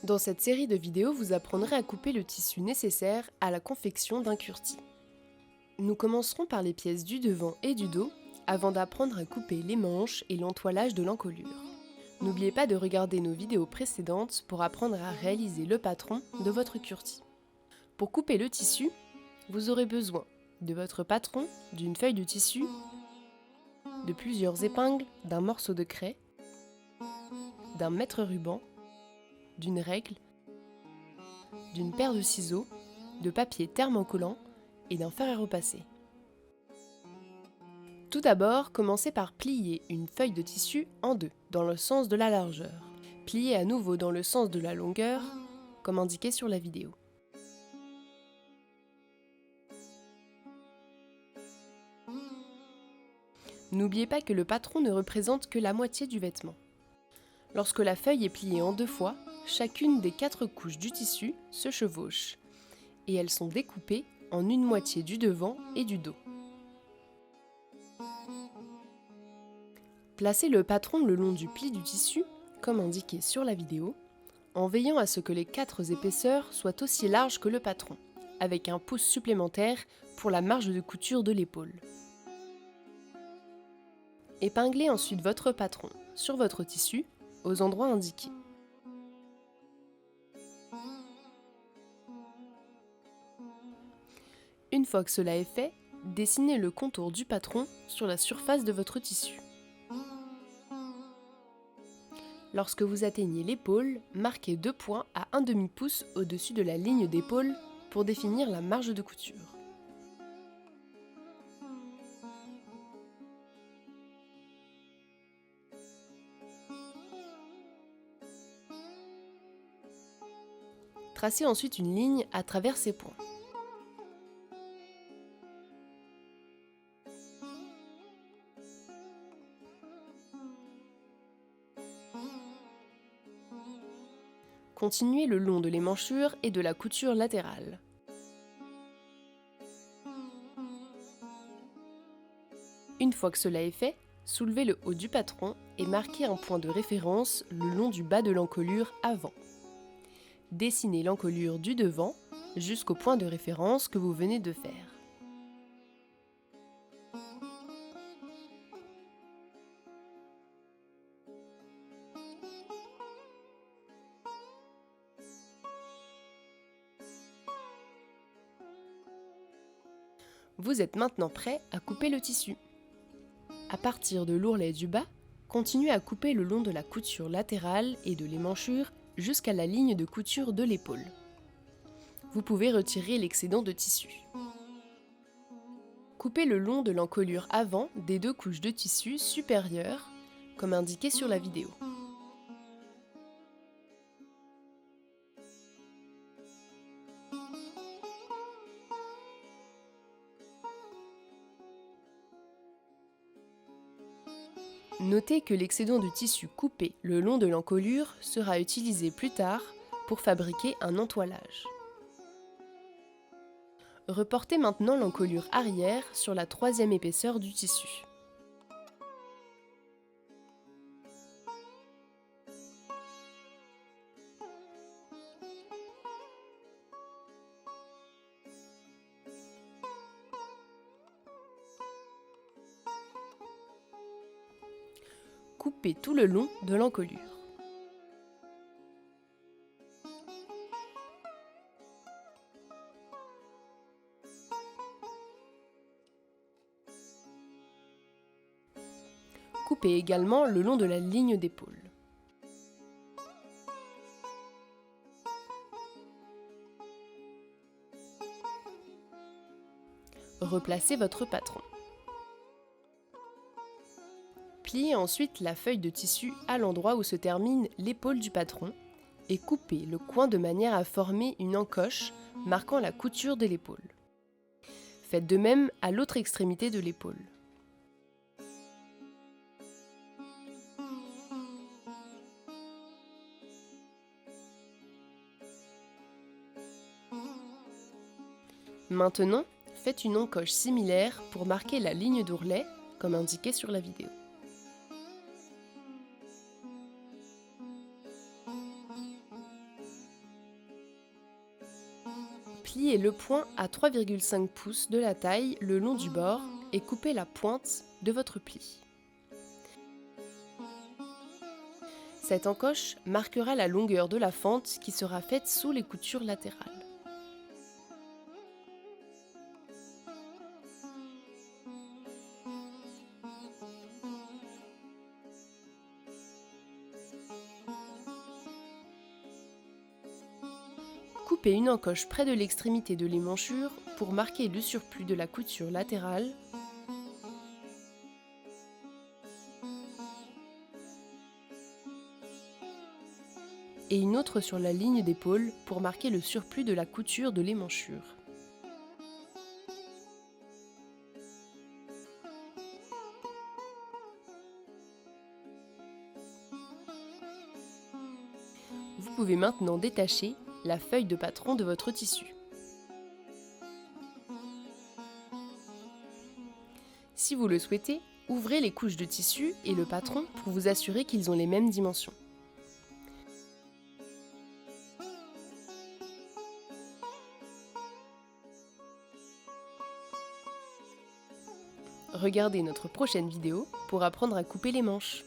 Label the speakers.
Speaker 1: Dans cette série de vidéos, vous apprendrez à couper le tissu nécessaire à la confection d'un kurti. Nous commencerons par les pièces du devant et du dos, avant d'apprendre à couper les manches et l'entoilage de l'encolure. N'oubliez pas de regarder nos vidéos précédentes pour apprendre à réaliser le patron de votre kurti. Pour couper le tissu, vous aurez besoin de votre patron, d'une feuille de tissu, de plusieurs épingles, d'un morceau de craie, d'un mètre-ruban, d'une règle, d'une paire de ciseaux, de papier thermocollant et d'un fer à repasser. Tout d'abord, commencez par plier une feuille de tissu en deux, dans le sens de la largeur. Pliez à nouveau dans le sens de la longueur, comme indiqué sur la vidéo. N'oubliez pas que le patron ne représente que la moitié du vêtement. Lorsque la feuille est pliée en deux fois, chacune des 4 couches du tissu se chevauche et elles sont découpées en une moitié du devant et du dos. Placez le patron le long du pli du tissu, comme indiqué sur la vidéo, en veillant à ce que les 4 épaisseurs soient aussi larges que le patron, avec un pouce supplémentaire pour la marge de couture de l'épaule. Épinglez ensuite votre patron sur votre tissu aux endroits indiqués. Une fois que cela est fait, dessinez le contour du patron sur la surface de votre tissu. Lorsque vous atteignez l'épaule, marquez 2 points à 1/2 pouce au-dessus de la ligne d'épaule pour définir la marge de couture. Tracez ensuite une ligne à travers ces points. Continuez le long de l'émanchure et de la couture latérale. Une fois que cela est fait, soulevez le haut du patron et marquez un point de référence le long du bas de l'encolure avant. Dessinez l'encolure du devant jusqu'au point de référence que vous venez de faire. Vous êtes maintenant prêt à couper le tissu. À partir de l'ourlet du bas, continuez à couper le long de la couture latérale et de l'émanchure jusqu'à la ligne de couture de l'épaule. Vous pouvez retirer l'excédent de tissu. Coupez le long de l'encolure avant des 2 couches de tissu supérieures, comme indiqué sur la vidéo. Notez que l'excédent de tissu coupé le long de l'encolure sera utilisé plus tard pour fabriquer un entoilage. Reportez maintenant l'encolure arrière sur la 3e épaisseur du tissu. Coupez tout le long de l'encolure. Coupez également le long de la ligne d'épaule. Replacez votre patron. Pliez ensuite la feuille de tissu à l'endroit où se termine l'épaule du patron et coupez le coin de manière à former une encoche marquant la couture de l'épaule. Faites de même à l'autre extrémité de l'épaule. Maintenant, faites une encoche similaire pour marquer la ligne d'ourlet, comme indiqué sur la vidéo. Pliez le point à 3,5 pouces de la taille le long du bord et coupez la pointe de votre pli. Cette encoche marquera la longueur de la fente qui sera faite sous les coutures latérales. Coupez une encoche près de l'extrémité de l'émanchure pour marquer le surplus de la couture latérale. Et une autre sur la ligne d'épaule pour marquer le surplus de la couture de l'émanchure. Vous pouvez maintenant détacher la feuille de patron de votre tissu. Si vous le souhaitez, ouvrez les couches de tissu et le patron pour vous assurer qu'ils ont les mêmes dimensions. Regardez notre prochaine vidéo pour apprendre à couper les manches.